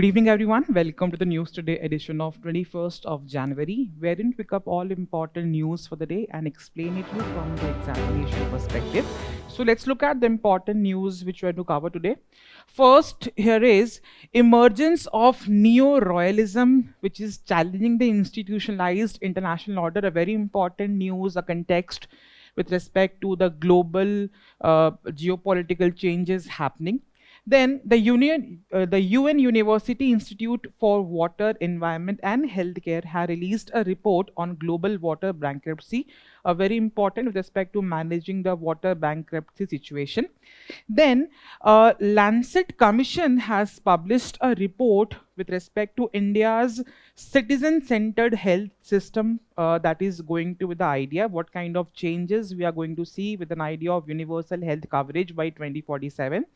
Good evening, everyone. Welcome to the News Today edition of 21st of January, wherein we pick up all important news for the day and explain it to you from the examination perspective. So let's look at the important news which we are to cover today. First, here is emergence of Neo-Royalism, which is challenging the institutionalized international order. A very important news, a context with respect to the global geopolitical changes happening. Then the UN University Institute for Water, Environment and Healthcare has released a report on global water bankruptcy, very important with respect to managing the water bankruptcy situation. Then Lancet Commission has published a report with respect to India's citizen-centered health system, that is going to be the idea, what kind of changes we are going to see with an idea of universal health coverage by 2047.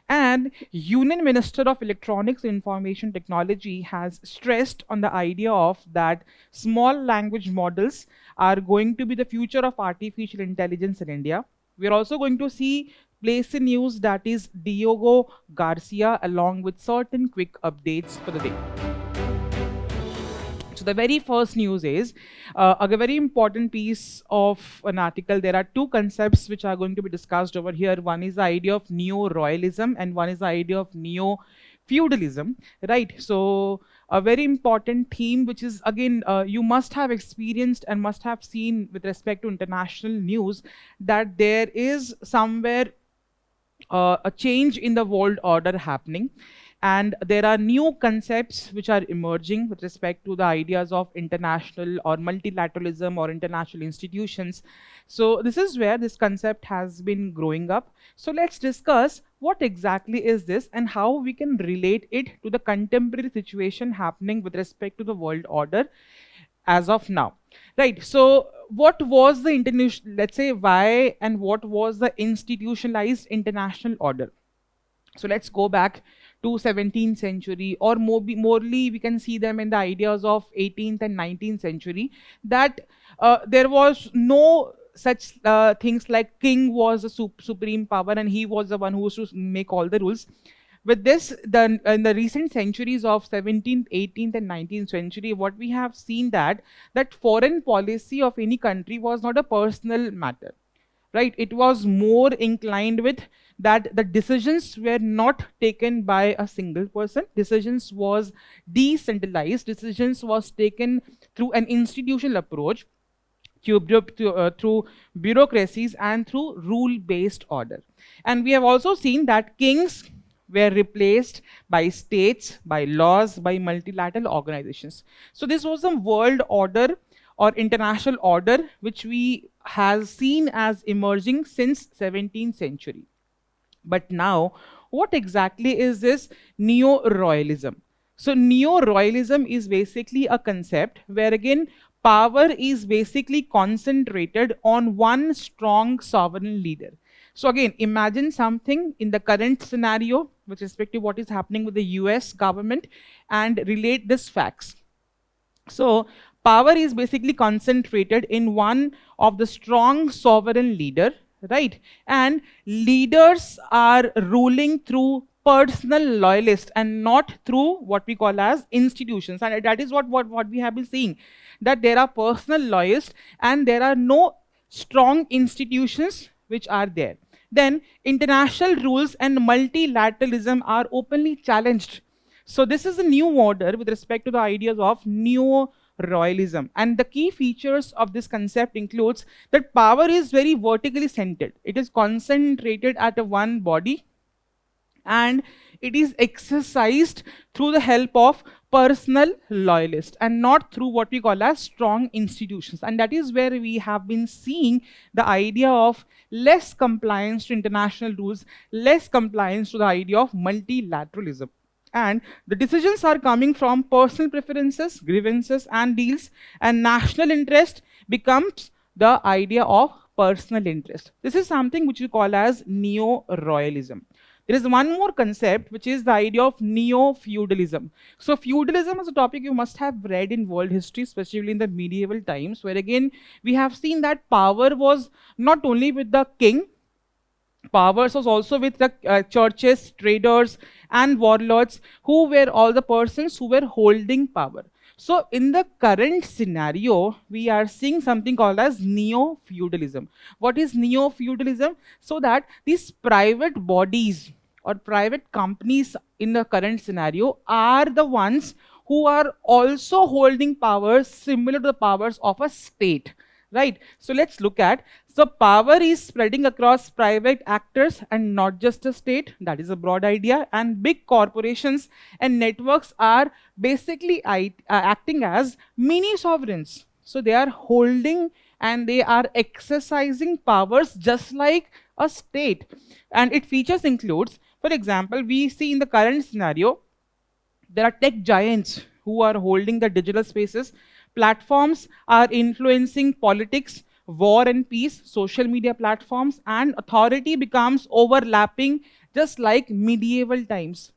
And Union Minister of Electronics and Information Technology has stressed on the idea of that small language models are going to be the future of artificial intelligence in India. We are also going to see place in news that is Diego Garcia along with certain quick updates for the day. So the very first news is a very important piece of an article. There are two concepts which are going to be discussed over here. One is the idea of Neo-Royalism and one is the idea of Neo-Feudalism, right? So a very important theme which is again you must have experienced and must have seen with respect to international news that there is somewhere a change in the world order happening. And there are new concepts which are emerging with respect to the ideas of international or multilateralism or international institutions. So this is where this concept has been growing up. So let's discuss what exactly is this and how we can relate it to the contemporary situation happening with respect to the world order as of now. Right, so what was the international, let's say why and what was the institutionalized international order? So let's go back to 17th century or morely we can see them in the ideas of 18th and 19th century that there was no such things like king was a supreme power and he was the one who was to make all the rules. With this, in the recent centuries of 17th, 18th and 19th century, what we have seen that foreign policy of any country was not a personal matter, right? It was more inclined with that the decisions were not taken by a single person. Decisions was decentralized. Decisions was taken through an institutional approach, through bureaucracies and through rule-based order. And we have also seen that kings were replaced by states, by laws, by multilateral organizations. So this was a world order or international order which we have seen as emerging since 17th century. But now, what exactly is this Neo-Royalism? So Neo-Royalism is basically a concept where again power is basically concentrated on one strong sovereign leader. So again, imagine something in the current scenario with respect to what is happening with the US government and relate this facts. So power is basically concentrated in one of the strong sovereign leader, right? And leaders are ruling through personal loyalists and not through what we call as institutions. And that is what we have been seeing, that there are personal loyalists and there are no strong institutions which are there. Then international rules and multilateralism are openly challenged. So this is a new order with respect to the ideas of Neo-Royalism. And the key features of this concept includes that power is very vertically centered. It is concentrated at a one body and it is exercised through the help of personal loyalists and not through what we call as strong institutions. And that is where we have been seeing the idea of less compliance to international rules, less compliance to the idea of multilateralism. And the decisions are coming from personal preferences, grievances and deals, and national interest becomes the idea of personal interest. This is something which we call as Neo-Royalism. There is one more concept which is the idea of Neo-Feudalism. So feudalism is a topic you must have read in world history, especially in the medieval times, where again we have seen that power was not only with the king, Powers was also with the churches, traders, and warlords, who were all the persons who were holding power. So in the current scenario, we are seeing something called as neo-feudalism. What is neo-feudalism? So that these private bodies or private companies in the current scenario are the ones who are also holding powers similar to the powers of a state, right? So let's look at, so power is spreading across private actors and not just the state. That is a broad idea. And big corporations and networks are basically acting as mini sovereigns. So they are holding and they are exercising powers just like a state. And its features includes, for example, we see in the current scenario, there are tech giants who are holding the digital spaces. Platforms are influencing politics, war and peace, social media platforms, and authority becomes overlapping just like medieval times.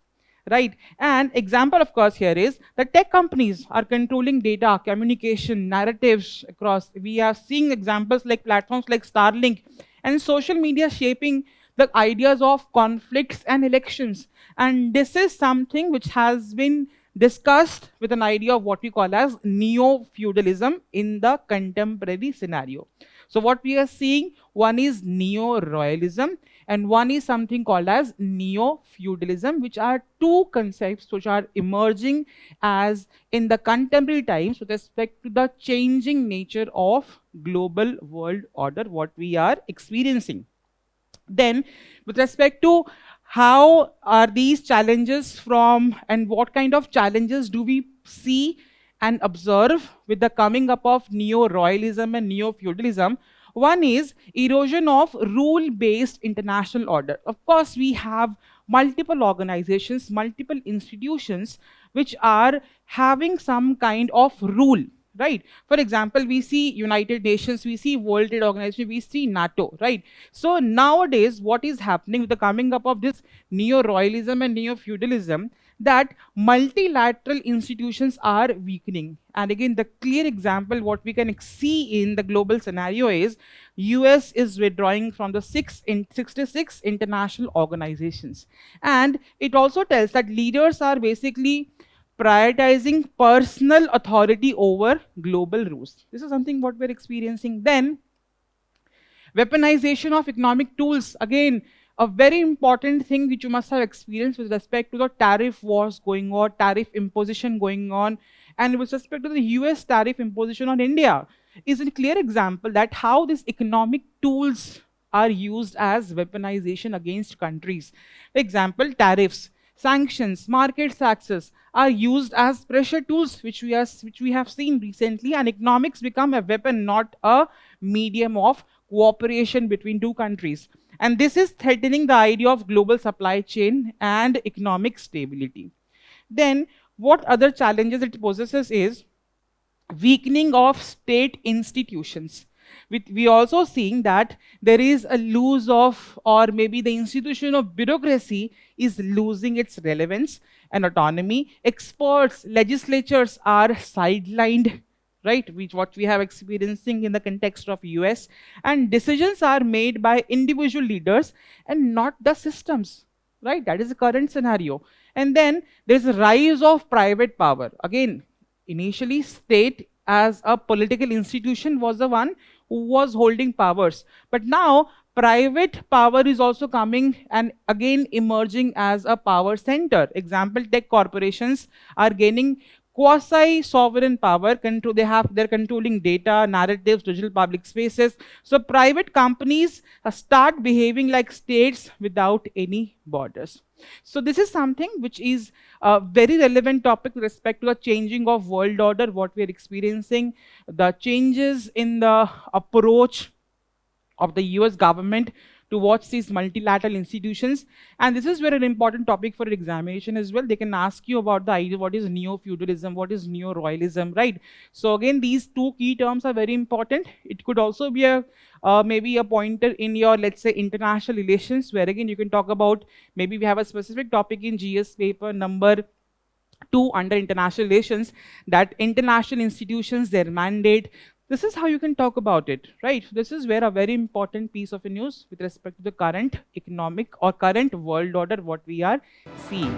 Right. And example, of course, here is the tech companies are controlling data, communication, narratives across. We are seeing examples like platforms like Starlink and social media shaping the ideas of conflicts and elections. And this is something which has been discussed with an idea of what we call as neo-feudalism in the contemporary scenario. So what we are seeing, one is neo-royalism and one is something called as neo-feudalism, which are two concepts which are emerging as in the contemporary times with respect to the changing nature of global world order, what we are experiencing. Then, with respect to how are these challenges from and what kind of challenges do we see and observe with the coming up of neo-royalism and neo-feudalism, one is erosion of rule-based international order. Of course, we have multiple organizations, multiple institutions which are having some kind of rule, right? For example, we see United Nations, we see World Trade Organization, we see NATO, right? So nowadays, what is happening with the coming up of this neo-royalism and neo-feudalism, that multilateral institutions are weakening. And again, the clear example, what we can see in the global scenario is US is withdrawing from the 66 international organizations. And it also tells that leaders are basically prioritizing personal authority over global rules. This is something what we're experiencing. Then, weaponization of economic tools. Again, a very important thing which you must have experienced with respect to the tariff wars going on, tariff imposition going on, and with respect to the US tariff imposition on India, is a clear example that how these economic tools are used as weaponization against countries. For example, tariffs, sanctions, market taxes are used as pressure tools, which we have seen recently, and economics become a weapon, not a medium of cooperation between two countries. And this is threatening the idea of global supply chain and economic stability. Then, what other challenges it possesses is weakening of state institutions. We also seeing that there is a lose of, or maybe the institution of bureaucracy is losing its relevance and autonomy. Experts, legislatures are sidelined, right? Which what we have experiencing in the context of US, and decisions are made by individual leaders and not the systems, right? That is the current scenario. And then there's a rise of private power. Again, initially state as a political institution was the one who was holding powers, but now private power is also coming and again emerging as a power center. Example, tech corporations are gaining quasi-sovereign power. They're controlling data, narratives, digital public spaces. So private companies start behaving like states without any borders. So this is something which is a very relevant topic with respect to the changing of world order, what we are experiencing, the changes in the approach of the US government towards these multilateral institutions. And this is very an important topic for examination as well. They can ask you about the idea, what is neo-feudalism, what is neo-royalism, right? So again, these two key terms are very important. It could also be a maybe a pointer in your, let's say, international relations, where again you can talk about, maybe we have a specific topic in GS paper number 2 under international relations, that international institutions, their mandate, This is how you can talk about it, right? This is where a very important piece of news with respect to the current economic or current world order what we are seeing.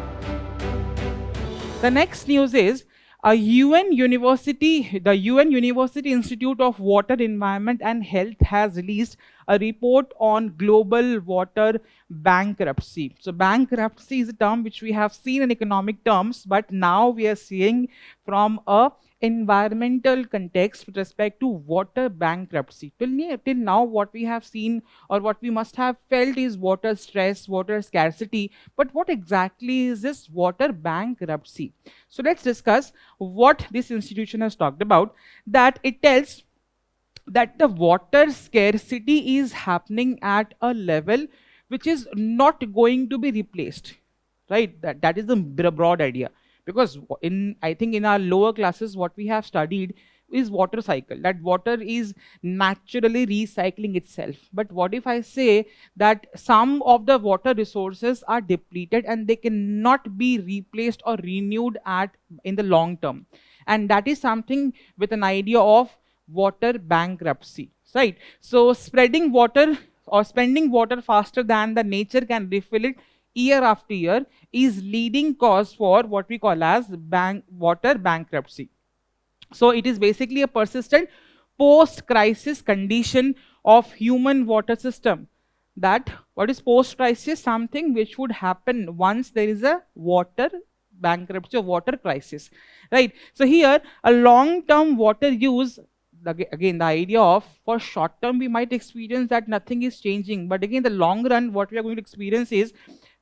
The next news is the UN University Institute of Water, Environment and Health has released a report on global water bankruptcy. So bankruptcy is a term which we have seen in economic terms, but now we are seeing from a environmental context with respect to water bankruptcy. Till now, what we have seen or what we must have felt is water stress, water scarcity. But what exactly is this water bankruptcy? So let's discuss what this institution has talked about. That it tells that the water scarcity is happening at a level which is not going to be replaced, right? That is the broad idea, because I think in our lower classes what we have studied is water cycle, that water is naturally recycling itself. But what if I say that some of the water resources are depleted and they cannot be replaced or renewed in the long term, and that is something with an idea of water bankruptcy, right? So spreading water or spending water faster than the nature can refill it year after year is leading cause for what we call as water bankruptcy. So it is basically a persistent post-crisis condition of human water system. That what is post-crisis? Something which would happen once there is a water bankruptcy or water crisis, right? So here a long-term water use, again the idea of for short term we might experience that nothing is changing, but again the long run what we are going to experience is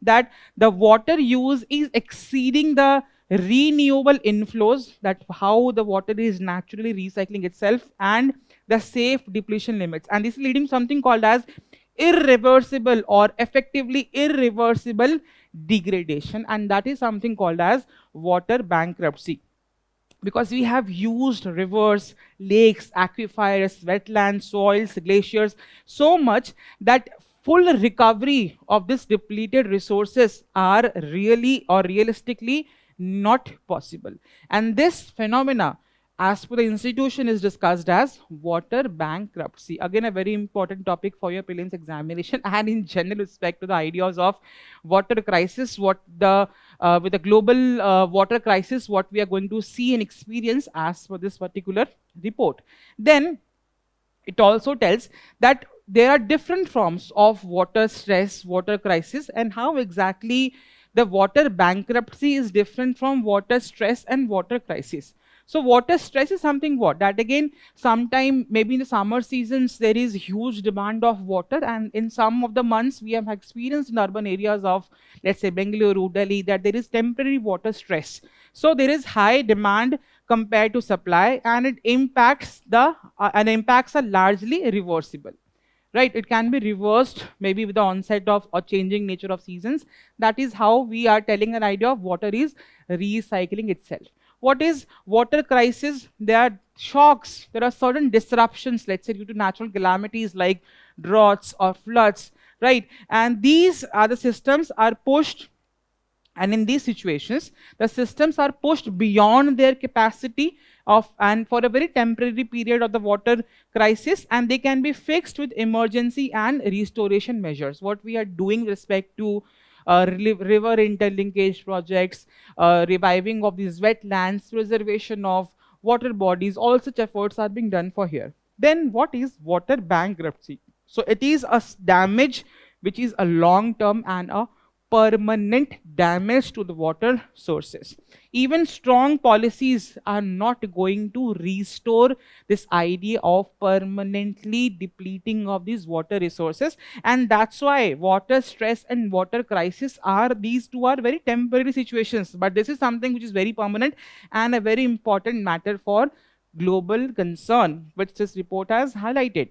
that the water use is exceeding the renewable inflows, that how the water is naturally recycling itself, and the safe depletion limits, and this is leading to something called as irreversible or effectively irreversible degradation, and that is something called as water bankruptcy. Because we have used rivers, lakes, aquifers, wetlands, soils, glaciers so much that full recovery of this depleted resources are really or realistically not possible. And this phenomena, as per the institution, is discussed as water bankruptcy. Again, a very important topic for your prelims examination and in general respect to the ideas of water crisis, with the global water crisis, what we are going to see and experience as per this particular report. Then it also tells that there are different forms of water stress, water crisis, and how exactly the water bankruptcy is different from water stress and water crisis. So water stress is something that again, sometime maybe in the summer seasons there is huge demand of water, and in some of the months we have experienced in urban areas of, let's say, Bengaluru, Delhi, that there is temporary water stress. So there is high demand compared to supply, and impacts are largely reversible. Right, it can be reversed maybe with the onset of or changing nature of seasons. That is how we are telling an idea of water is recycling itself. What is water crisis? There are shocks, there are certain disruptions, let's say due to natural calamities like droughts or floods, right? And these are the systems are pushed, and in these situations, the systems are pushed beyond their capacity and for a very temporary period of the water crisis, and they can be fixed with emergency and restoration measures. What we are doing with respect to river interlinkage projects, reviving of these wetlands, preservation of water bodies, all such efforts are being done for here. Then what is water bankruptcy? So it is a damage which is a long term and a permanent damage to the water sources. Even strong policies are not going to restore this idea of permanently depleting of these water resources, and that's why water stress and water crisis these two are very temporary situations, but this is something which is very permanent and a very important matter for global concern, which this report has highlighted.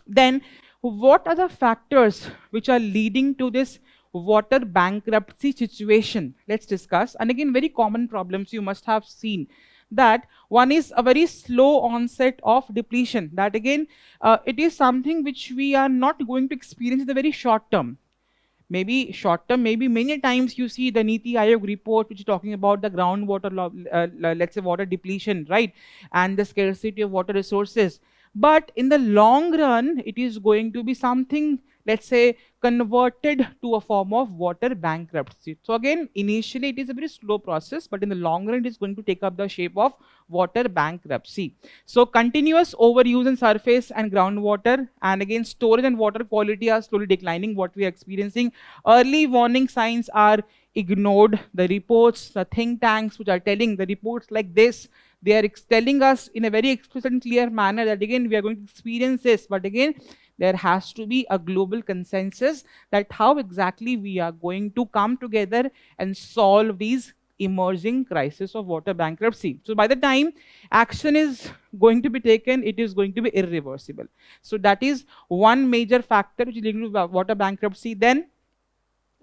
Then what are the factors which are leading to this water bankruptcy situation? Let's discuss. And again, very common problems you must have seen. That one is a very slow onset of depletion. That again, it is something which we are not going to experience in the very short term. maybe short term, maybe many times you see the Niti Aayog report which is talking about the groundwater, let's say water depletion, right, and the scarcity of water resources. But in the long run, it is going to be something, let's say, converted to a form of water bankruptcy. So again, initially it is a very slow process, but in the long run, it is going to take up the shape of water bankruptcy. So continuous overuse in surface and groundwater, and again, storage and water quality are slowly declining, what we are experiencing. Early warning signs are ignored. The reports, the think tanks which are telling the reports like this, they are telling us in a very explicit and clear manner that again we are going to experience this, but again there has to be a global consensus that how exactly we are going to come together and solve these emerging crisis of water bankruptcy. So by the time action is going to be taken, it is going to be irreversible. So that is one major factor which is linked to water bankruptcy. Then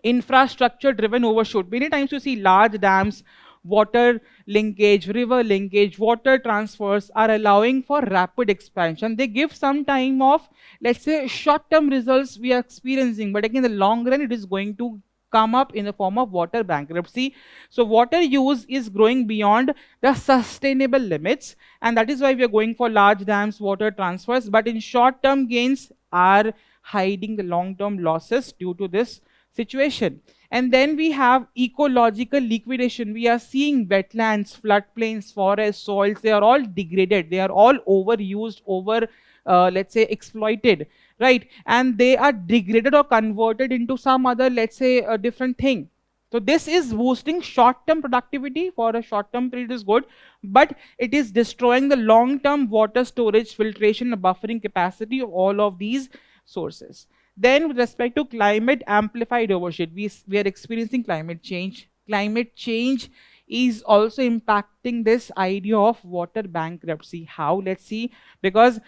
infrastructure driven overshoot. Many times you see large dams, water linkage, river linkage, water transfers are allowing for rapid expansion. They give some time of, let's say, short term results we are experiencing, but again in the long run it is going to come up in the form of water bankruptcy. So water use is growing beyond the sustainable limits, and that is why we are going for large dams, water transfers, but in short term gains are hiding the long term losses due to this situation. And then we have ecological liquidation. We are seeing wetlands, floodplains, forests, soils, they are all degraded. They are all overused, let's say, exploited, right? And they are degraded or converted into some other, let's say, a different thing. So this is boosting short-term productivity for a short-term period is good, but it is destroying the long-term water storage, filtration, and buffering capacity of all of these sources. Then with respect to climate amplified overshoot, we are experiencing climate change. Climate change is also impacting this idea of water bankruptcy. How? Let's see. Because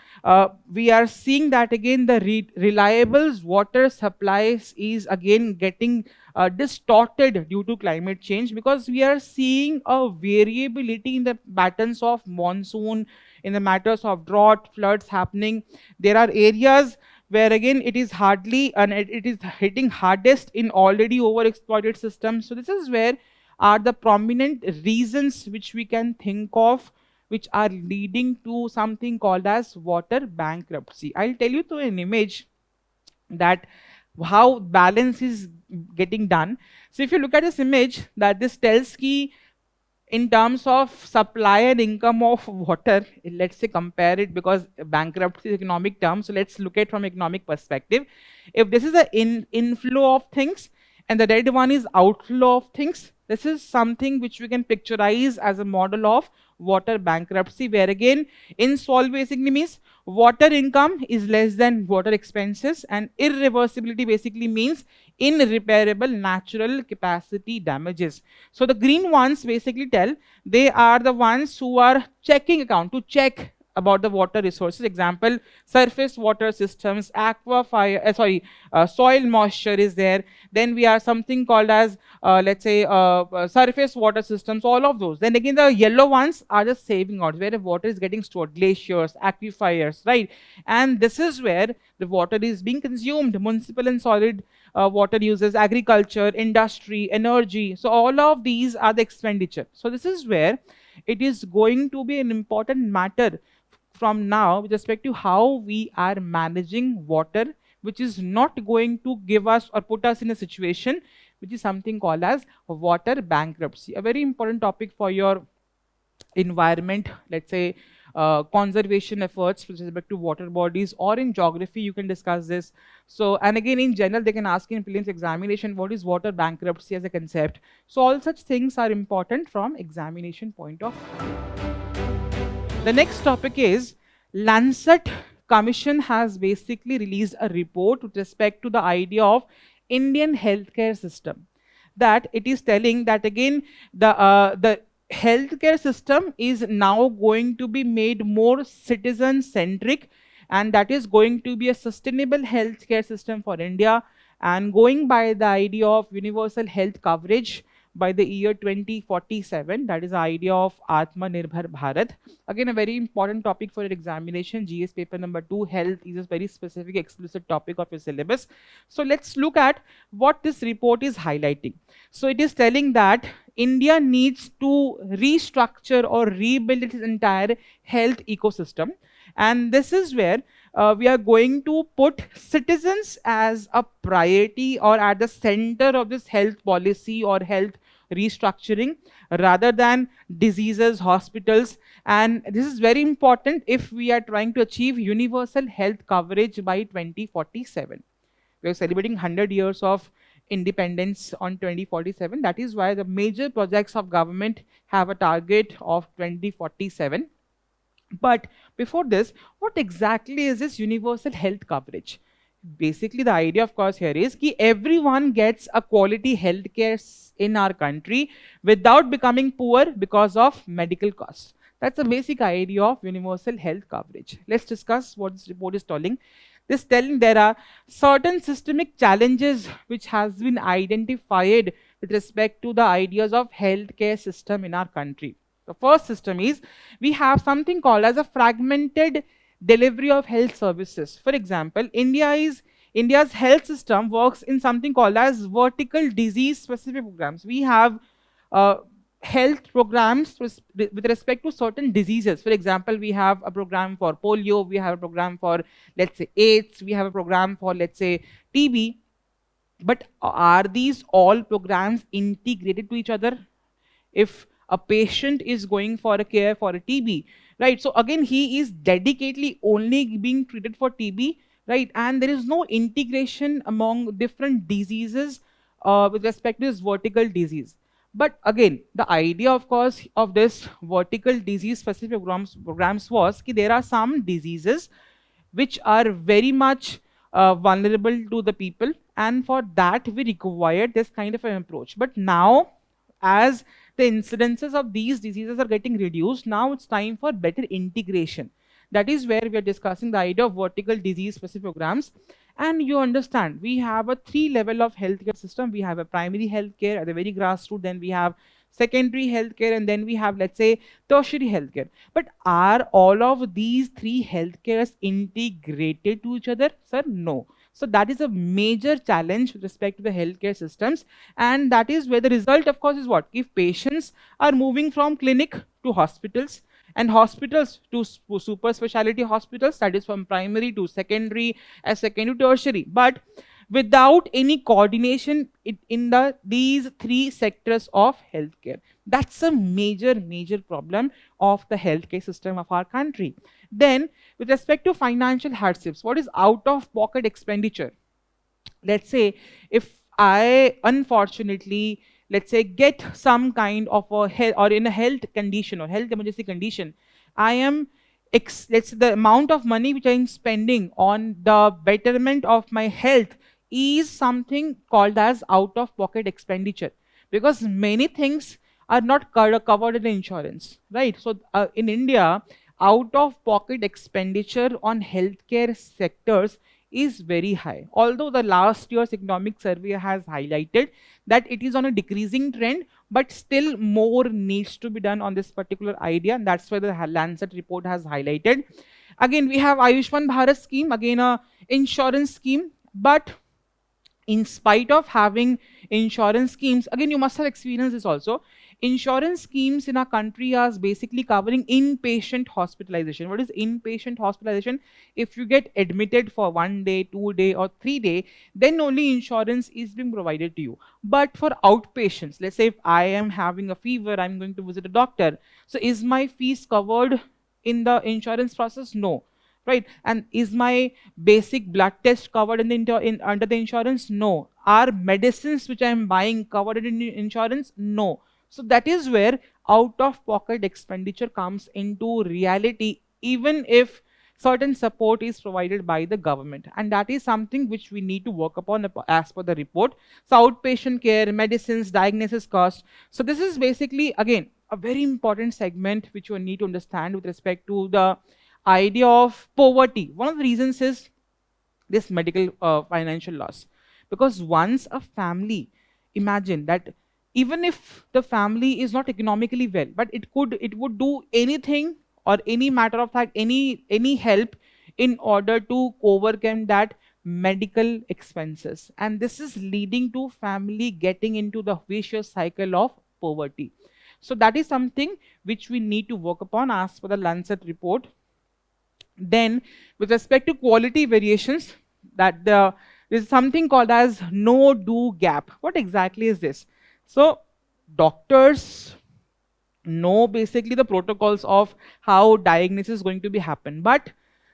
we are seeing that again the reliable water supplies is again getting distorted due to climate change, because we are seeing a variability in the patterns of monsoon, in the matters of drought, floods happening. There are areas where again it is hardly, and it is hitting hardest in already overexploited systems. So this is where are the prominent reasons which we can think of which are leading to something called as water bankruptcy. I'll tell you through an image that how balance is getting done. So if you look at this image, that this tells ki in terms of supply and income of water, let's say compare it, because bankruptcy is economic term, so let's look at from economic perspective. If this is an inflow of things and the red one is outflow of things, this is something which we can picturize as a model of water bankruptcy, where again insolve basically means water income is less than water expenses, and irreversibility basically means irreparable natural capacity damages. So the green ones basically tell they are the ones who are checking account to check about the water resources. Example, surface water systems, aquifer, soil moisture is there. Then we are something called as, let's say, surface water systems, all of those. Then again, the yellow ones are the saving out, where the water is getting stored, glaciers, aquifers, right? And this is where the water is being consumed, municipal and solid water uses, agriculture, industry, energy. So all of these are the expenditure. So this is where it is going to be an important matter from now with respect to how we are managing water, which is not going to give us or put us in a situation which is something called as water bankruptcy. A very important topic for your environment, let's say conservation efforts with respect to water bodies, or in geography you can discuss this. So, and again in general they can ask in prelims examination what is water bankruptcy as a concept. So all such things are important from examination point of view. The next topic is Lancet Commission has basically released a report with respect to the idea of Indian healthcare system. That it is telling that again the healthcare system is now going to be made more citizen centric, and that is going to be a sustainable healthcare system for India, and going by the idea of universal health coverage, by the year 2047. That is the idea of Atmanirbhar Bharat. Again, a very important topic for your examination. GS paper number 2, health, is a very specific explicit topic of your syllabus. So let's look at what this report is highlighting. So it is telling that India needs to restructure or rebuild its entire health ecosystem. And this is where we are going to put citizens as a priority or at the center of this health policy or health restructuring rather than diseases, hospitals. And this is very important if we are trying to achieve universal health coverage by 2047. We are celebrating 100 years of independence on 2047. That is why the major projects of government have a target of 2047. But before this, what exactly is this universal health coverage? Basically, the idea, of course, here is that everyone gets a quality healthcare in our country without becoming poor because of medical costs. That's the basic idea of universal health coverage. Let's discuss what this report is telling. This telling there are certain systemic challenges which has been identified with respect to the ideas of healthcare system in our country. The first system is we have something called as a fragmented delivery of health services. For example, India's health system works in something called as vertical disease specific programs. We have health programs with respect to certain diseases. For example, we have a program for polio, we have a program for, let's say, AIDS, we have a program for, let's say, TB. But are these all programs integrated to each other? If a patient is going for a care for a TB, right? So again, he is dedicatedly only being treated for TB, right? And there is no integration among different diseases with respect to this vertical disease. But again, the idea, of course, of this vertical disease specific programs was that there are some diseases which are very much vulnerable to the people, and for that we required this kind of an approach. But now, as the incidences of these diseases are getting reduced, now it's time for better integration. That is where we are discussing the idea of vertical disease specific programs. And you understand, we have a 3 level of healthcare system. We have a primary healthcare at the very grassroots, then we have secondary healthcare, and then we have, let's say, tertiary healthcare. But are all of these 3 healthcares integrated to each other? Sir, no. So that is a major challenge with respect to the healthcare systems. And that is where the result, of course, is what? If patients are moving from clinic to hospitals, and hospitals to super specialty hospitals, that is from primary to secondary, as secondary to tertiary, but without any coordination in these 3 sectors of healthcare. That's a major problem of the healthcare system of our country. Then, with respect to financial hardships, what is out-of-pocket expenditure? Let's say, if I unfortunately, let's say, get some kind of a health or in a health condition or health emergency condition, I am, let's say, the amount of money which I am spending on the betterment of my health is something called as out-of-pocket expenditure, because many things are not covered in insurance, right? So in India, out-of-pocket expenditure on healthcare sectors is very high. Although the last year's economic survey has highlighted that it is on a decreasing trend, but still more needs to be done on this particular idea, and that's why the Lancet report has highlighted. Again, we have Ayushman Bharat scheme, again a insurance scheme, but in spite of having insurance schemes, again, you must have experienced this also, insurance schemes in our country are basically covering inpatient hospitalization. What is inpatient hospitalization? If you get admitted for 1 day, 2 day or 3 day, then only insurance is being provided to you. But for outpatients, let's say if I am having a fever, I'm going to visit a doctor. So is my fees covered in the insurance process? No. Right? And is my basic blood test covered under the insurance? No. Are medicines which I am buying covered in insurance? No. So that is where out-of-pocket expenditure comes into reality, even if certain support is provided by the government. And that is something which we need to work upon as per the report. So outpatient care, medicines, diagnosis cost. So this is basically, again, a very important segment which you need to understand with respect to the idea of poverty. One of the reasons is this medical financial loss. Because once a family, imagine that even if the family is not economically well, but it would do anything or any matter of fact, any help in order to overcome that medical expenses, and this is leading to family getting into the vicious cycle of poverty. So that is something which we need to work upon as per the Lancet report. Then, with respect to quality variations, there is something called as no-do gap. What exactly is this? So, doctors know basically the protocols of how diagnosis is going to be happen, but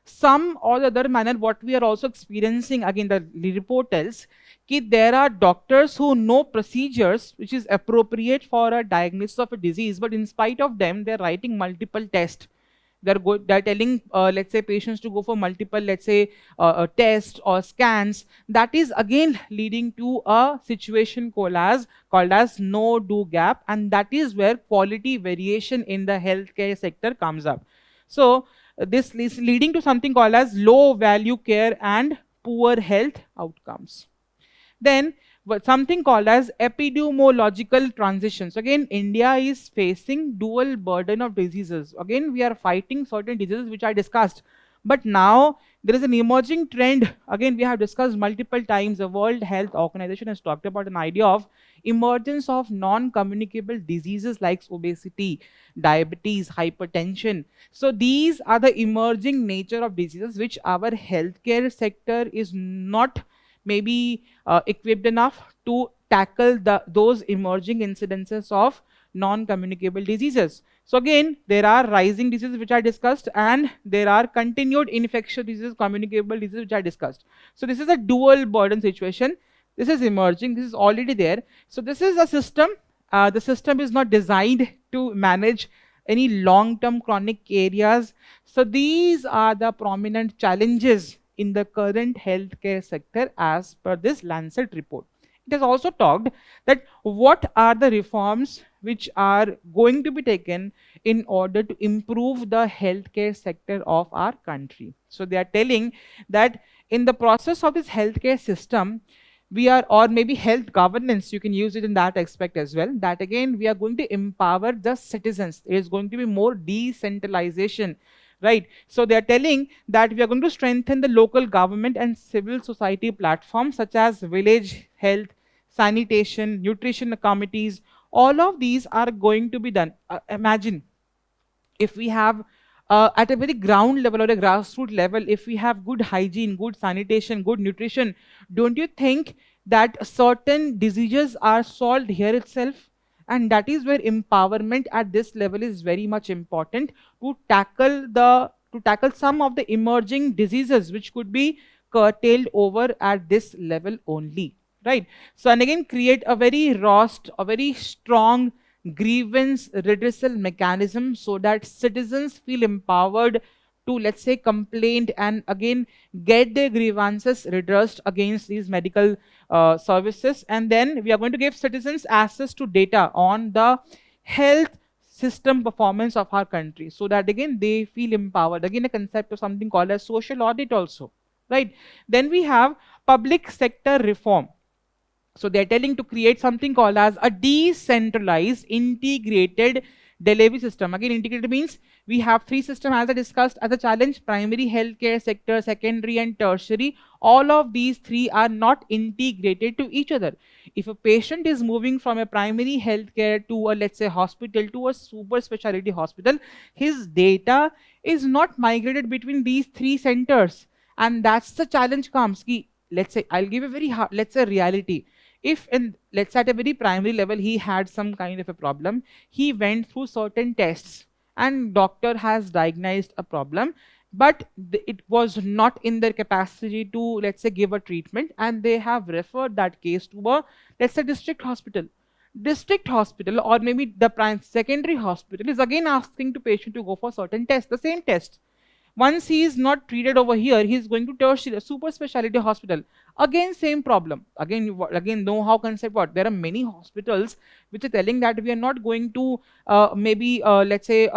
some or the other manner, what we are also experiencing, again, the report tells that there are doctors who know procedures which is appropriate for a diagnosis of a disease, but in spite of them, they're writing multiple tests. They're telling, let's say, patients to go for multiple, let's say, tests or scans. That is again leading to a situation called as no do gap, and that is where quality variation in the healthcare sector comes up. So this is leading to something called as low value care and poor health outcomes. Then something called as epidemiological transitions. Again, India is facing dual burden of diseases. Again, we are fighting certain diseases which I discussed. But now there is an emerging trend. Again, we have discussed multiple times. The World Health Organization has talked about an idea of emergence of non-communicable diseases like obesity, diabetes, hypertension. So these are the emerging nature of diseases which our healthcare sector is not maybe equipped enough to tackle those emerging incidences of non-communicable diseases. So again, there are rising diseases which I discussed, and there are continued infectious diseases, communicable diseases which I discussed. So this is a dual burden situation. This is emerging, this is already there. So this is a system. The system is not designed to manage any long-term chronic areas. So these are the prominent challenges in the current healthcare sector as per this Lancet report. It has also talked that what are the reforms which are going to be taken in order to improve the healthcare sector of our country. So they are telling that in the process of this healthcare system, we are, or maybe health governance, you can use it in that aspect as well, that again we are going to empower the citizens. There is going to be more decentralization, right? So they are telling that we are going to strengthen the local government and civil society platforms such as village health, sanitation, nutrition committees. All of these are going to be done. Imagine if we have at a very ground level or a grassroots level, if we have good hygiene, good sanitation, good nutrition, don't you think that certain diseases are solved here itself? And that is where empowerment at this level is very much important to tackle some of the emerging diseases which could be curtailed over at this level only, right? So, and again, create a very strong grievance redressal mechanism so that citizens feel empowered to, let's say, complain and again get their grievances redressed against these medical services. And then we are going to give citizens access to data on the health system performance of our country so that again they feel empowered. Again, a concept of something called as social audit also, right? Then we have public sector reform. So they're telling to create something called as a decentralized integrated delivery system. Again, integrated means we have three systems as I discussed as a challenge: primary healthcare sector, secondary and tertiary. All of these three are not integrated to each other. If a patient is moving from a primary healthcare to a, let's say, hospital to a super specialty hospital, his data is not migrated between these three centers. And that's the challenge comes. Let's say, I'll give a very hard, let's say, reality. If in, let's say, at a very primary level he had some kind of a problem, he went through certain tests and doctor has diagnosed a problem, but it was not in their capacity to, let's say, give a treatment, and they have referred that case to a, let's say, district hospital, or maybe the secondary hospital is again asking the patient to go for certain tests, the same test. Once he is not treated over here, he is going to tertiary, super specialty hospital. Again, same problem. Again, know-how concept. What? There are many hospitals which are telling that we are not going to maybe let's say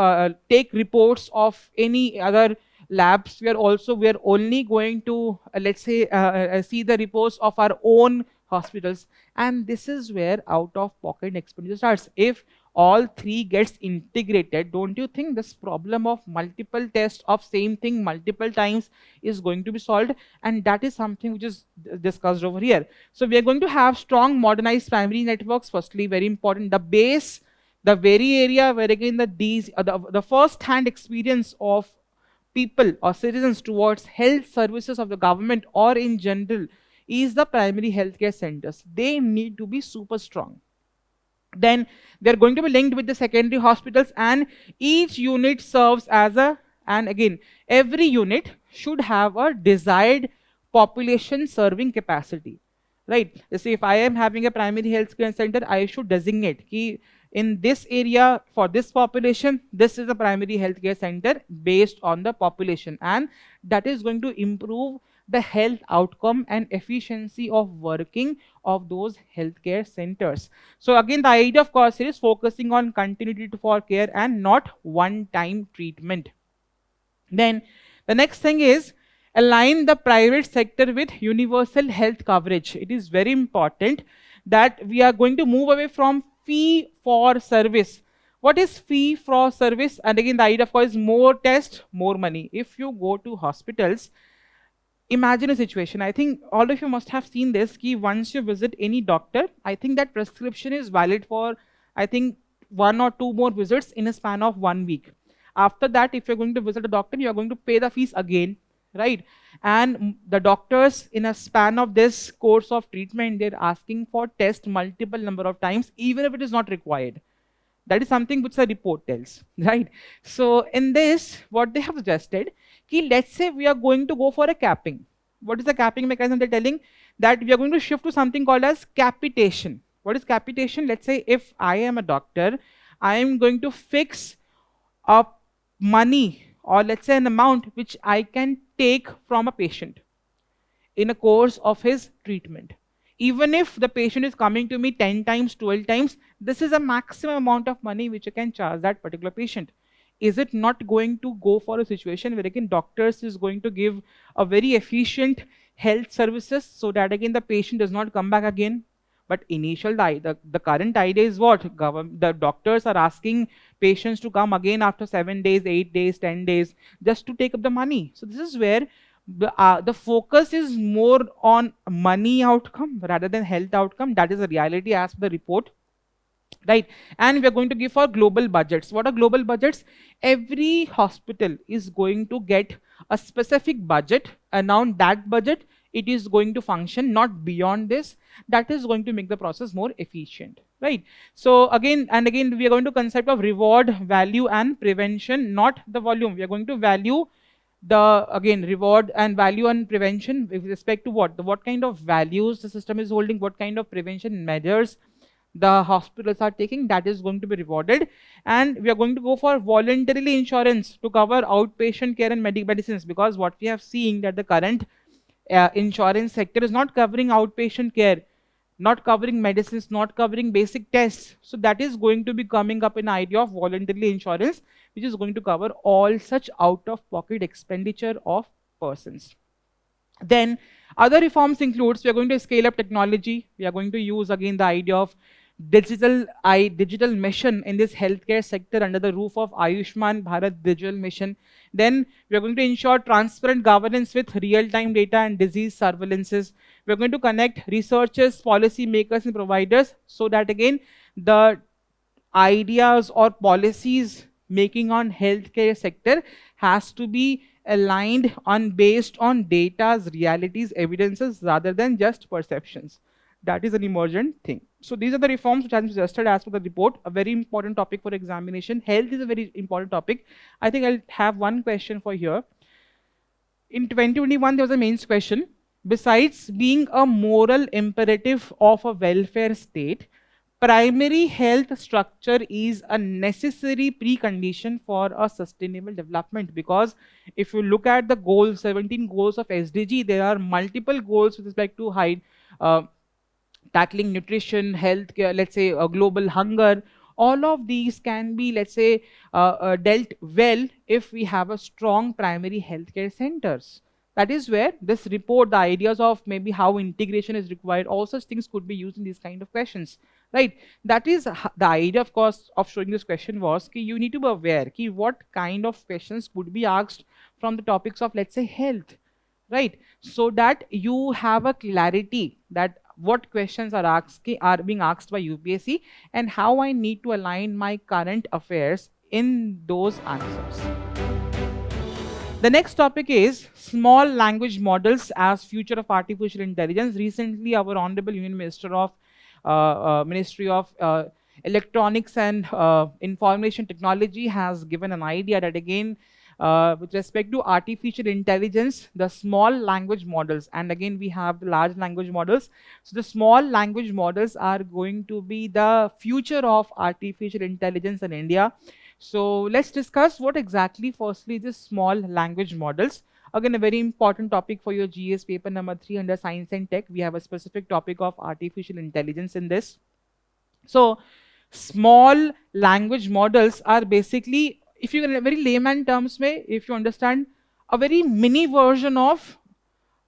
take reports of any other labs. We are only going to let's say see the reports of our own hospitals, and this is where out of pocket expenditure starts. If all three gets integrated, don't you think this problem of multiple tests of same thing multiple times is going to be solved? And that is something which is discussed over here. So we are going to have strong modernized primary networks. Firstly, very important, the base, the very area where again the first hand experience of people or citizens towards health services of the government or in general is the primary healthcare centers. They need to be super strong. Then they're going to be linked with the secondary hospitals, and each unit serves as a, and again, every unit should have a desired population serving capacity, right? Let's say if I am having a primary health care center, I should designate ki in this area for this population, this is a primary healthcare center based on the population, and that is going to improve the health outcome and efficiency of working of those healthcare centers. So again, the idea of course is focusing on continuity for care and not one-time treatment. Then the next thing is align the private sector with universal health coverage. It is very important that we are going to move away from fee for service. What is fee for service? And again, the idea of course is more tests, more money. If you go to hospitals, imagine a situation, I think all of you must have seen this, ki once you visit any doctor, I think that prescription is valid for, I think, 1 or 2 more visits in a span of 1 week. After that, if you're going to visit a doctor, you are going to pay the fees again, right? And the doctors in a span of this course of treatment, they're asking for test multiple number of times, even if it is not required. That is something which the report tells, right? So in this, what they have suggested, ki let's say we are going to go for a capping. What is the capping mechanism? They're telling that we are going to shift to something called as capitation. What is capitation? Let's say if I am a doctor, I am going to fix a money or let's say an amount which I can take from a patient in a course of his treatment. Even if the patient is coming to me 10 times, 12 times, this is a maximum amount of money which I can charge that particular patient. Is it not going to go for a situation where again doctors is going to give a very efficient health services so that again the patient does not come back again? But the current idea is what? The doctors are asking patients to come again after 7 days, 8 days, 10 days, just to take up the money. So this is where the focus is more on money outcome rather than health outcome. That is the reality as per the report, right? And we are going to give for global budgets. What are global budgets? Every hospital is going to get a specific budget, and on that budget it is going to function, not beyond this. That is going to make the process more efficient, right? So again and again, we are going to concept of reward, value and prevention, not the volume. We are going to value the, again, reward and value and prevention with respect to what kind of values the system is holding, what kind of prevention measures the hospitals are taking, that is going to be rewarded. And we are going to go for voluntarily insurance to cover outpatient care and medicines, because what we have seen that the current insurance sector is not covering outpatient care, not covering medicines, not covering basic tests. So that is going to be coming up an idea of voluntary insurance, which is going to cover all such out-of-pocket expenditure of persons. Then other reforms includes, we are going to scale up technology. We are going to use again the idea of digital mission in this healthcare sector under the roof of Ayushman Bharat Digital Mission. Then we are going to ensure transparent governance with real-time data and disease surveillances. We are going to connect researchers, policy makers and providers so that again the ideas or policies making on healthcare sector has to be aligned on based on data's realities, evidences rather than just perceptions. That is an emergent thing. So these are the reforms which have been suggested as per the report. A very important topic for examination. Health is a very important topic. I think I'll have one question for here. In 2021, there was a mains question. Besides being a moral imperative of a welfare state, primary health structure is a necessary precondition for a sustainable development, because if you look at the goals, 17 goals of SDG, there are multiple goals with respect to tackling nutrition, health care, let's say global hunger. All of these can be, let's say, dealt well if we have a strong primary healthcare centers. That is where this report, the ideas of maybe how integration is required, all such things could be used in these kind of questions, right? That is the idea, of course, of showing this question was ki you need to be aware ki what kind of questions could be asked from the topics of, let's say, health, right? So that you have a clarity that what questions are being asked by UPSC and how I need to align my current affairs in those answers. The next topic is small language models as future of artificial intelligence. Recently, our Honorable Union Minister of Ministry of Electronics and Information Technology has given an idea that again, with respect to artificial intelligence, the small language models, and again we have the large language models. So the small language models are going to be the future of artificial intelligence in India. So let's discuss what exactly firstly is small language models. Again, a very important topic for your GS paper number 3 under science and tech. We have a specific topic of artificial intelligence in this. So small language models are basically, if you in very layman terms may, if you understand, a very mini version of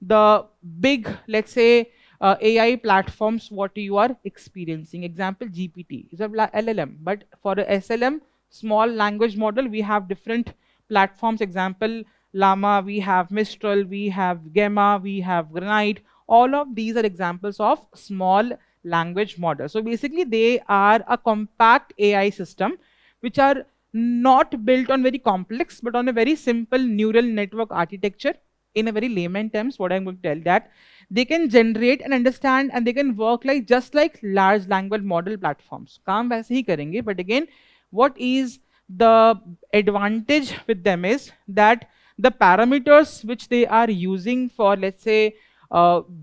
the big, let's say, AI platforms what you are experiencing. Example, GPT is a LLM, but for a SLM, small language model, we have different platforms. Example, Llama, we have Mistral, we have Gemma, we have Granite. All of these are examples of small language models. So basically, they are a compact AI system which are not built on very complex, but on a very simple neural network architecture. In a very layman terms, what I'm going to tell that they can generate and understand and they can work like just like large language model platforms. काम वैसे ही करेंगे, but again, what is the advantage with them is that the parameters which they are using for, let's say,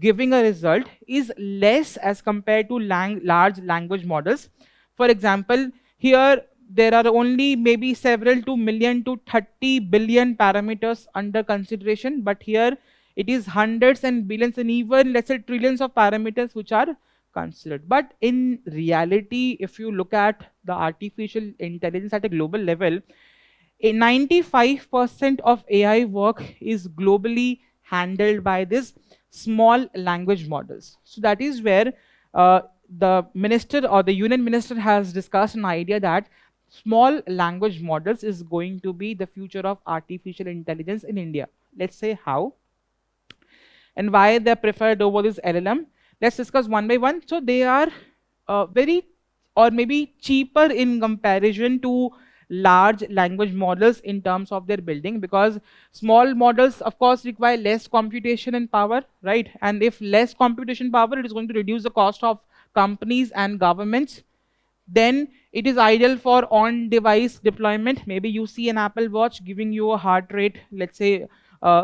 giving a result is less as compared to large language models. For example, here there are only maybe several 2 million to 30 billion parameters under consideration, but here it is hundreds and billions and even, let's say, trillions of parameters which are considered. But in reality, if you look at the artificial intelligence at a global level, 95% of AI work is globally handled by these small language models. So that is where the minister or the union minister has discussed an idea that small language models is going to be the future of artificial intelligence in India. Let's say how and why they're preferred over this LLM. Let's discuss one by one. So they are very or maybe cheaper in comparison to large language models in terms of their building, because small models of course require less computation and power, right? And if less computation power, it is going to reduce the cost of companies and governments. Then it is ideal for on-device deployment. Maybe you see an Apple Watch giving you a heart rate, let's say,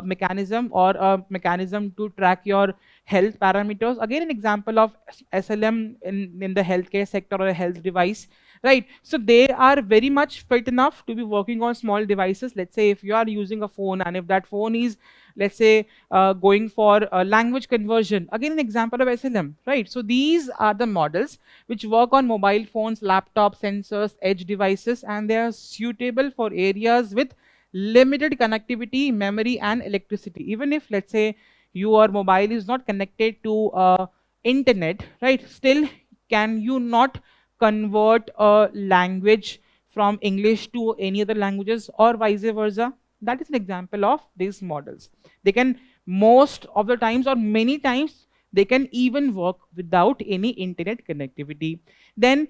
mechanism or a mechanism to track your health parameters. Again, an example of SLM in the healthcare sector or a health device, right? So they are very much fit enough to be working on small devices. Let's say if you are using a phone and if that phone is, let's say, going for language conversion, again, an example of SLM, right? So these are the models which work on mobile phones, laptops, sensors, edge devices, and they are suitable for areas with limited connectivity, memory, and electricity. Even if, let's say, your mobile is not connected to internet, right? Still, can you not convert a language from English to any other languages or vice versa? That is an example of these models. They can, most of the times or many times, they can even work without any internet connectivity. Then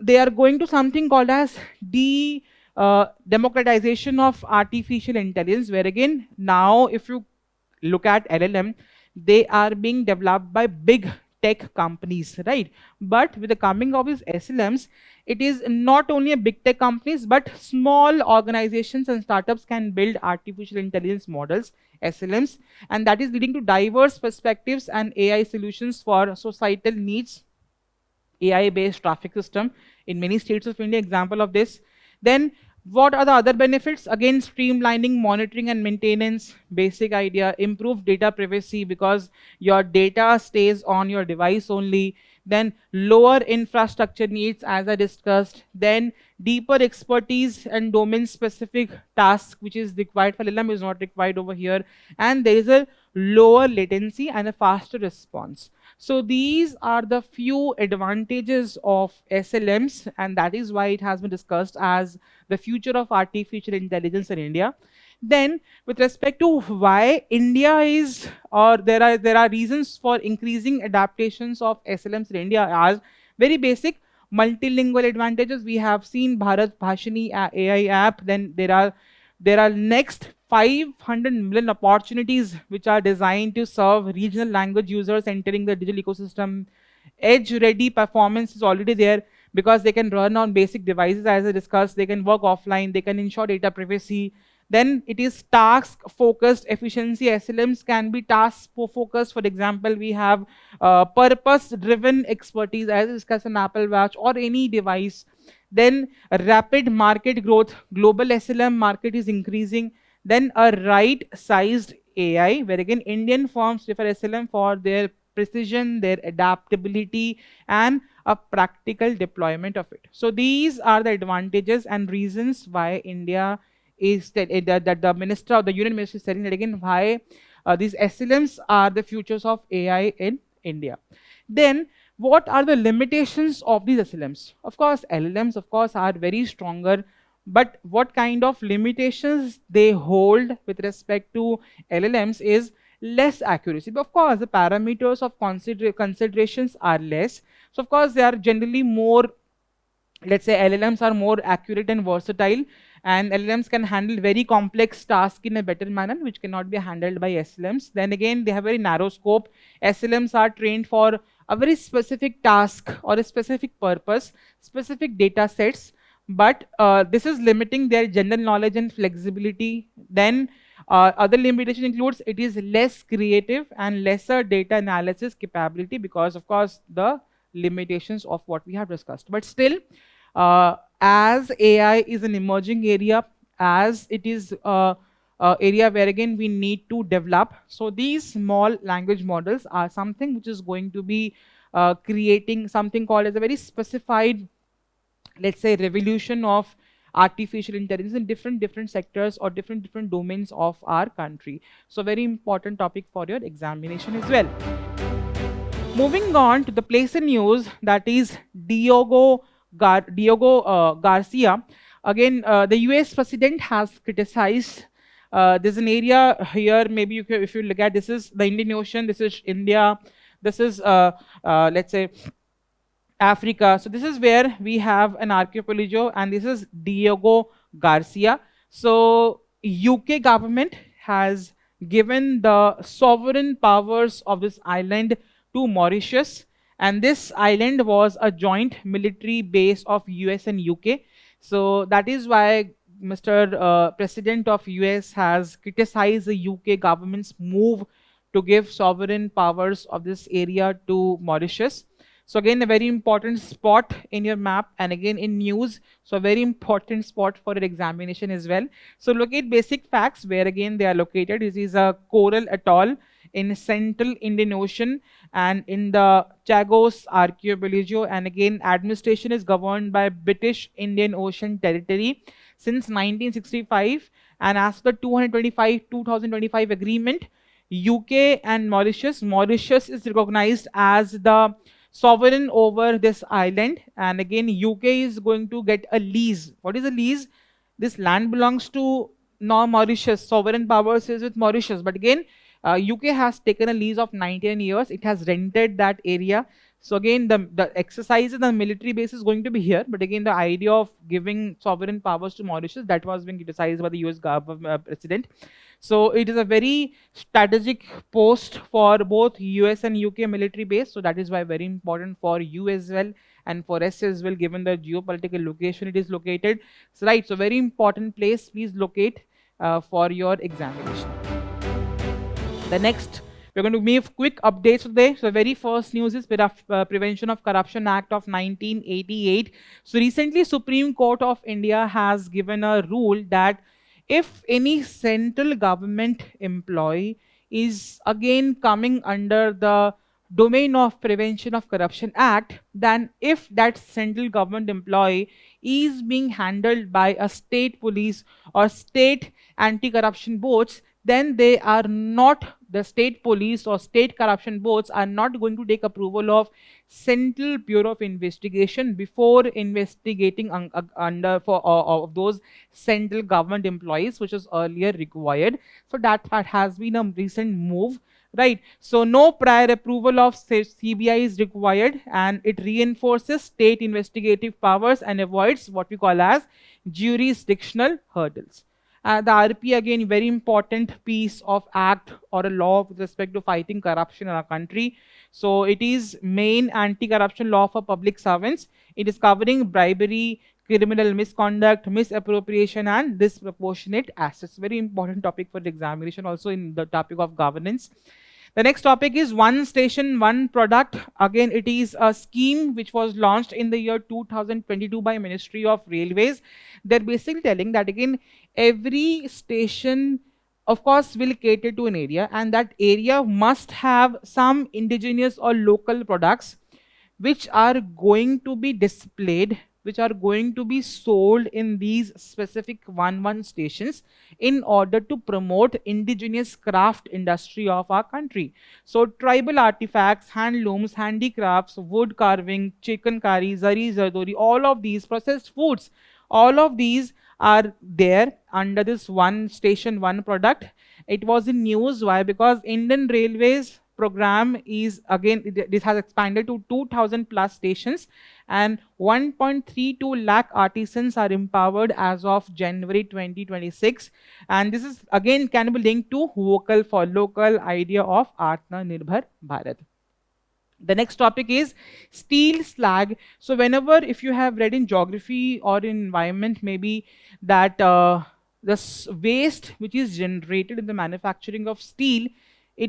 they are going to something called as democratization of artificial intelligence, where again, now if you look at LLM, they are being developed by big tech companies, right? But with the coming of these SLMs, it is not only a big tech companies, but small organizations and startups can build artificial intelligence models, SLMs, and that is leading to diverse perspectives and AI solutions for societal needs. AI-based traffic system in many states of India, example of this. Then what are the other benefits? Again, streamlining monitoring and maintenance, basic idea, improve data privacy because your data stays on your device only. then lower infrastructure needs, as I discussed, then deeper expertise and domain specific task which is required for LLM is not required over here, and there is a lower latency and a faster response. So these are the few advantages of SLMs, and that is why it has been discussed as the future of artificial intelligence in India. Then, with respect to why India is, or there are reasons for increasing adaptations of SLMs in India as very basic multilingual advantages. We have seen Bharat Bhashini AI app. Then there are next 500 million opportunities which are designed to serve regional language users entering the digital ecosystem. Edge ready performance is already there because they can run on basic devices, as I discussed. They can work offline, they can ensure data privacy. Then it is task focused efficiency. SLMs can be task focused. For example, we have purpose driven expertise, as discussed in Apple Watch or any device. Then rapid market growth, global SLM market is increasing. Then a right sized AI, where again Indian firms prefer SLM for their precision, their adaptability, and a practical deployment of it. So these are the advantages and reasons why India is that the minister or the union minister is telling that again why these SLMs are the futures of AI in India. Then what are the limitations of these SLMs? Of course, LLMs of course are very stronger, but what kind of limitations they hold with respect to LLMs is less accuracy. But of course, the parameters of considerations are less. So of course, they are generally more, let's say LLMs are more accurate and versatile, and LLMs can handle very complex tasks in a better manner, which cannot be handled by SLMs. Then again, they have very narrow scope. SLMs are trained for a very specific task or a specific purpose, specific data sets, but this is limiting their general knowledge and flexibility. Then other limitation includes it is less creative and lesser data analysis capability because of course the limitations of what we have discussed. But still, as AI is an emerging area, as it is area where again we need to develop. So these small language models are something which is going to be creating something called as a very specified, let's say, revolution of artificial intelligence in different sectors or different domains of our country. So very important topic for your examination as well. Moving on to the place in news, that is Diego Garcia. Again, the US president has criticized. There's an area here, maybe if you look at, this is the Indian Ocean, this is India, this is, let's say, Africa. So this is where we have an archipelago, and this is Diego Garcia. So UK government has given the sovereign powers of this island to Mauritius, and this island was a joint military base of US and UK. So that is why Mr. President of US has criticized the UK government's move to give sovereign powers of this area to Mauritius. So again, a very important spot in your map, and again in news, so a very important spot for your examination as well. So look at basic facts where again they are located. This is a coral atoll in central Indian Ocean and in the Chagos archipelago, and again administration is governed by British Indian Ocean Territory since 1965, and as per the 2025 agreement, UK and Mauritius is recognized as the sovereign over this island, and again UK is going to get a lease. What is a lease? This land belongs to now Mauritius, sovereign powers is with Mauritius, but again UK has taken a lease of 19 years. It has rented that area. So again the exercises and the military base is going to be here, but again the idea of giving sovereign powers to Mauritius, that was being criticized by the US government president. So it is a very strategic post for both US and UK military base. So that is why very important for you as well and for us as well, given the geopolitical location it is located. So right, so very important place, please locate for your examination. The next, we're going to give quick updates today. So the very first news is Prevention of Corruption Act of 1988. So recently Supreme Court of India has given a rule that if any central government employee is again coming under the domain of Prevention of Corruption Act than if that central government employee is being handled by a state police or state anti-corruption boards. Then they are not, the state police or state corruption boards are not going to take approval of Central Bureau of Investigation before investigating under for of those central government employees, which was earlier required. So that has been a recent move, right? So no prior approval of CBI is required, and it reinforces state investigative powers and avoids what we call as jurisdictional hurdles. The RP, again, very important piece of act or a law with respect to fighting corruption in our country. So it is main anti-corruption law for public servants. It is covering bribery, criminal misconduct, misappropriation, and disproportionate assets. Very important topic for the examination, also in the topic of governance. The next topic is one station, one product. Again, it is a scheme which was launched in the year 2022 by Ministry of Railways. They're basically telling that, again, every station, of course, will cater to an area, and that area must have some indigenous or local products which are going to be displayed, which are going to be sold in these specific one stations in order to promote indigenous craft industry of our country. So tribal artifacts, handlooms, handicrafts, wood carving, chicken curry, zari, zardori, all of these processed foods, all of these are there under this one station, one product. It was in news. Why? Because Indian Railways program is, again, this has expanded to 2000 plus stations, and 1.32 lakh artisans are empowered as of January 2026. And this is, again, can be linked to vocal for local idea of Atmanirbhar Bharat. The next topic is steel slag. So whenever, if you have read in geography or in environment, maybe that the waste which is generated in the manufacturing of steel,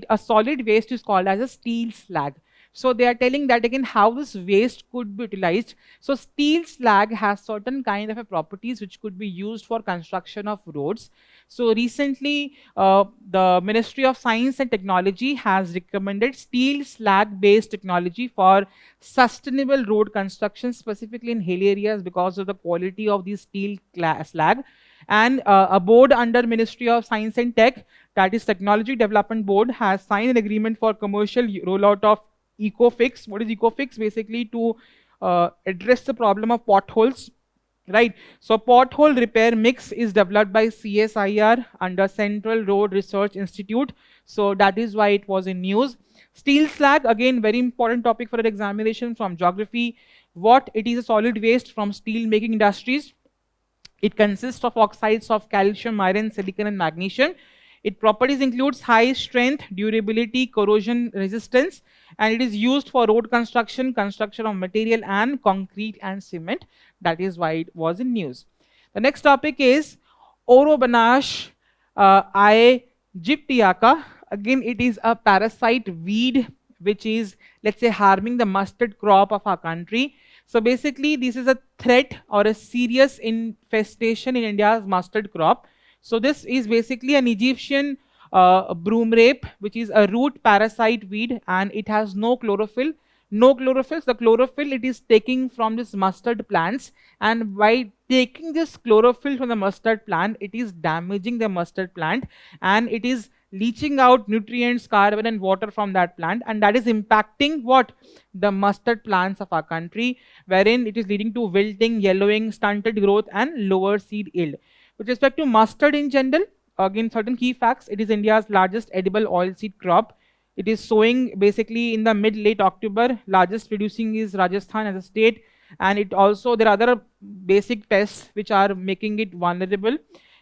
a solid waste is called as a steel slag. So they are telling that, again, how this waste could be utilized. So steel slag has certain kind of properties which could be used for construction of roads. So recently, the Ministry of Science and Technology has recommended steel slag based technology for sustainable road construction, specifically in hill areas, because of the quality of the steel slag. And a board under Ministry of Science and Tech, that is Technology Development Board, has signed an agreement for commercial rollout of EcoFix. What is EcoFix? Basically to address the problem of potholes, right? So pothole repair mix is developed by CSIR under Central Road Research Institute. So that is why it was in news. Steel slag, again, very important topic for an examination from geography. What it is? A solid waste from steel making industries. It consists of oxides of calcium, iron, silicon, and magnesium. Its properties includes high strength, durability, corrosion resistance, and it is used for road construction, construction of material and concrete and cement. That is why it was in news. The next topic is Orobanash aegyptiaca. Again, it is a parasite weed which is, let's say, harming the mustard crop of our country. So basically, this is a threat or a serious infestation in India's mustard crop. So this is basically an Egyptian broom rape, which is a root parasite weed, and it has no chlorophyll. No chlorophyll. The chlorophyll it is taking from this mustard plants, and by taking this chlorophyll from the mustard plant, it is damaging the mustard plant, and it is leaching out nutrients, carbon, and water from that plant, and that is impacting what? The mustard plants of our country, wherein it is leading to wilting, yellowing, stunted growth, and lower seed yield. With respect to mustard in general, again, certain key facts: it is India's largest edible oilseed crop. It is sowing basically in the mid-late October. Largest producing is Rajasthan as a state, and it also, there are other basic pests which are making it vulnerable.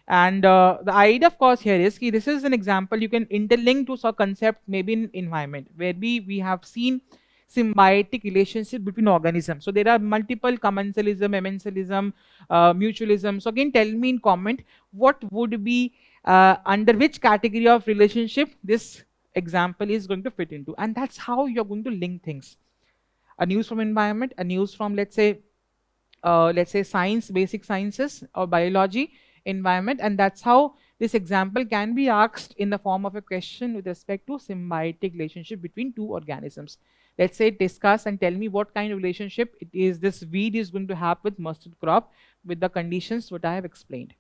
And the idea, of course, here is this is an example you can interlink to some concept maybe in environment, where we have seen symbiotic relationship between organisms. So there are multiple commensalism, emensalism, mutualism. So again, tell me in comment what would be under which category of relationship this example is going to fit into, and that's how you're going to link things. A news from environment, a news from, let's say science, basic sciences or biology, environment, and that's how This example can be asked in the form of a question with respect to symbiotic relationship between two organisms. Let's say discuss and tell me what kind of relationship it is this weed is going to have with mustard crop with the conditions what I have explained.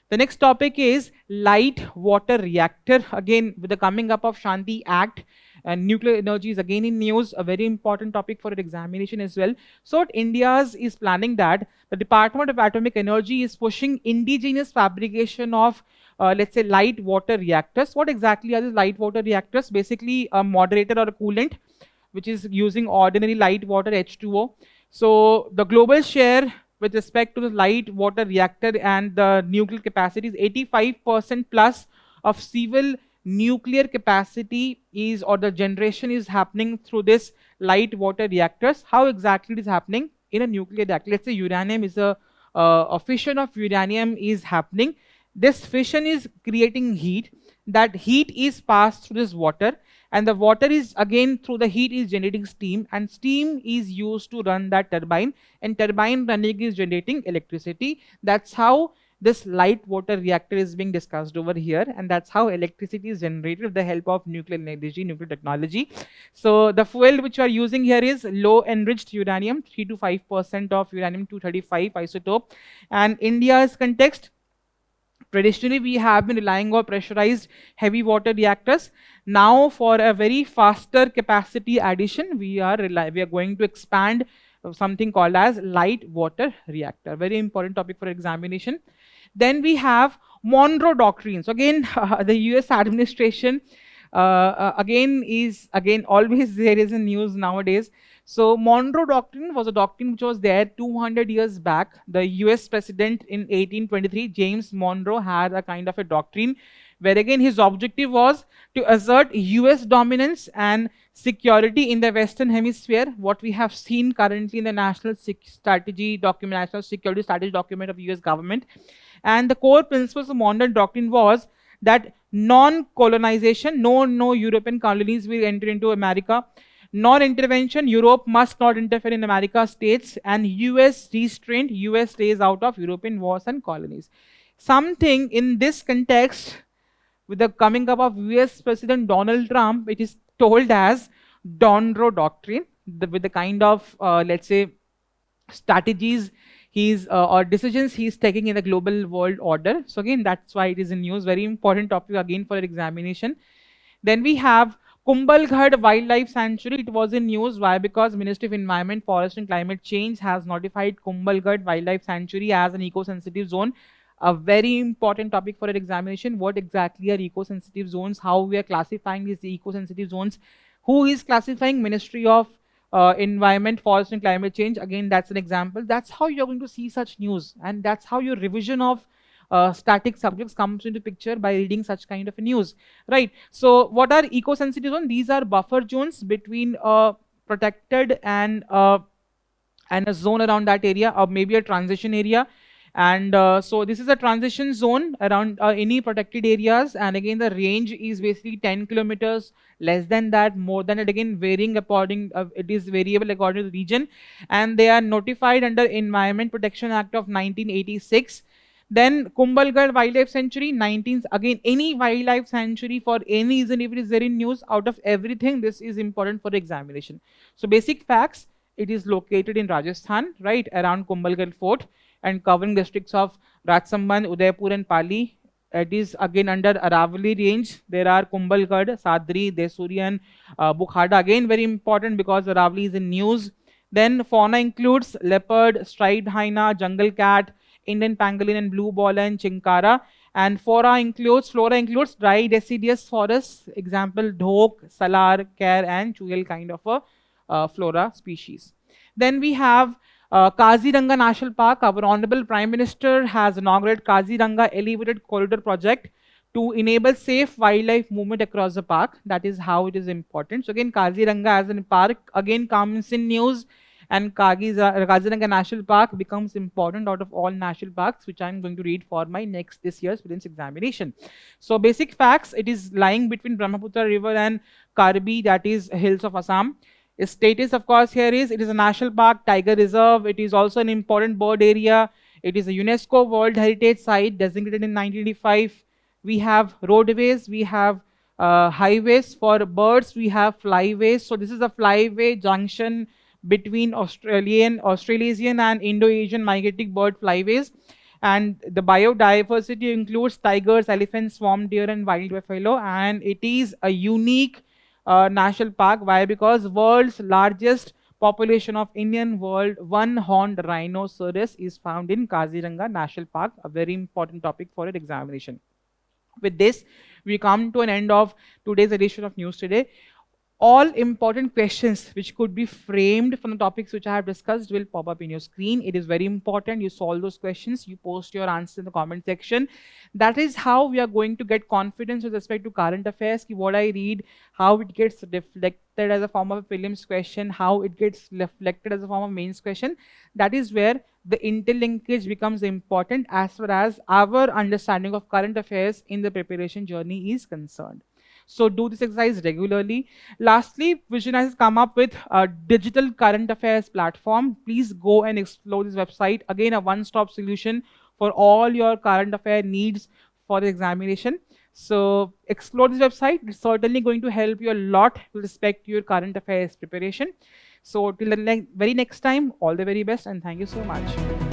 The next topic is light water reactor. Again, with the coming up of Shanti Act, and nuclear energy is again in news, a very important topic for an examination as well. So what India's is planning that the Department of Atomic Energy is pushing indigenous fabrication of let's say light water reactors. What exactly are these light water reactors? Basically a moderator or a coolant which is using ordinary light water H2O. So the global share with respect to the light water reactor and the nuclear capacity is 85% plus of civil nuclear capacity is, or the generation is happening through this light water reactors. How exactly it is happening? In a nuclear reactor, let's say uranium is a fission of uranium is happening. This fission is creating heat. That heat is passed through this water, and the water is again through the heat is generating steam, and steam is used to run that turbine, and turbine running is generating electricity. That's how this light water reactor is being discussed over here, and that's how electricity is generated with the help of nuclear energy, nuclear technology. So the fuel which we are using here is low enriched uranium, 3 to 5% of uranium-235 isotope. And India's context, traditionally we have been relying on pressurized heavy water reactors. Now for a very faster capacity addition, we are going to expand something called as light water reactor. Very important topic for examination. Then we have Monroe Doctrine. So again, the US administration again always there is in news nowadays. So Monroe Doctrine was a doctrine which was there 200 years back. The US president in 1823, James Monroe, had a kind of a doctrine where again his objective was to assert US dominance and security in the Western Hemisphere. What we have seen currently in the National Strategy document, National Security Strategy document of US government. And the core principles of Monroe Doctrine was that non-colonization, no European colonies will enter into America. Non-intervention, Europe must not interfere in America's states, and US restraint, US stays out of European wars and colonies. Something in this context, with the coming up of US President Donald Trump, it is told as Monroe Doctrine, with the kind of, let's say, strategies or decisions he's taking in the global world order. So again, that's why it is in news, very important topic again for examination. Then we have Kumbhalgarh Wildlife Sanctuary. It was in news. Why? Because Ministry of Environment, Forest and Climate Change has notified Kumbhalgarh Wildlife Sanctuary as an eco-sensitive zone. A very important topic for an examination. What exactly are eco-sensitive zones? How we are classifying these eco-sensitive zones? Who is classifying? Ministry of Environment, Forest and Climate Change. Again, that's an example. That's how you're going to see such news, and that's how your revision of static subjects comes into picture by reading such kind of a news, right? So what are eco-sensitive zones? These are buffer zones between a protected and a zone around that area, or maybe a transition area. And so this is a transition zone around any protected areas, and again the range is basically 10 kilometers, less than that, more than it, again varying according, it is variable according to the region, and they are notified under Environment Protection Act of 1986. Then Kumbhalgarh Wildlife Sanctuary, 19th, again any wildlife sanctuary for any reason, if it is there in news, out of everything, this is important for examination. So basic facts, it is located in Rajasthan, right, around Kumbhalgarh Fort, and covering districts of Rajsamand, Udaipur and Pali. It is again under Aravalli range. There are Kumbhalgarh, Sadri, Desuri and Bukhada. Again very important because Aravalli is in news. Then fauna includes leopard, striped hyena, jungle cat, Indian pangolin and blue ball and chinkara. And flora includes dry deciduous forests, example dhok, salar, care and chuyal kind of a flora species. Then we have Kaziranga National Park. Our Honorable Prime Minister has inaugurated Kaziranga Elevated Corridor Project to enable safe wildlife movement across the park. That is how it is important. So again, Kaziranga as a park again comes in news, and Kaziranga National Park becomes important out of all national parks, which I am going to read for my this year's prelims examination. So basic facts, it is lying between Brahmaputra River and Karbi, that is hills of Assam. Its status, of course, here is, it is a national park, tiger reserve. It is also an important bird area. It is a UNESCO World Heritage Site designated in 1985. we have roadways, we have highways. For birds, we have flyways. So this is a flyway junction between Australasian and Indo-Asian migrating bird flyways. And the biodiversity includes tigers, elephants, swamp deer, and wild buffalo. And it is a unique national park. Why? Because world's largest population of Indian world one-horned rhinoceros is found in Kaziranga National Park, a very important topic for an examination. With this, we come to an end of today's edition of News Today. All important questions which could be framed from the topics which I have discussed will pop up in your screen. It is very important you solve those questions, you post your answer in the comment section. That is how we are going to get confidence with respect to current affairs, what I read, how it gets reflected as a form of a prelims question, how it gets reflected as a form of mains question. That is where the interlinkage becomes important as far as our understanding of current affairs in the preparation journey is concerned. So do this exercise regularly. Lastly, Vision has come up with a digital current affairs platform. Please go and explore this website. Again, a one-stop solution for all your current affair needs for the examination. So explore this website. It's certainly going to help you a lot with respect to your current affairs preparation. So till the very next time, all the very best, and thank you so much.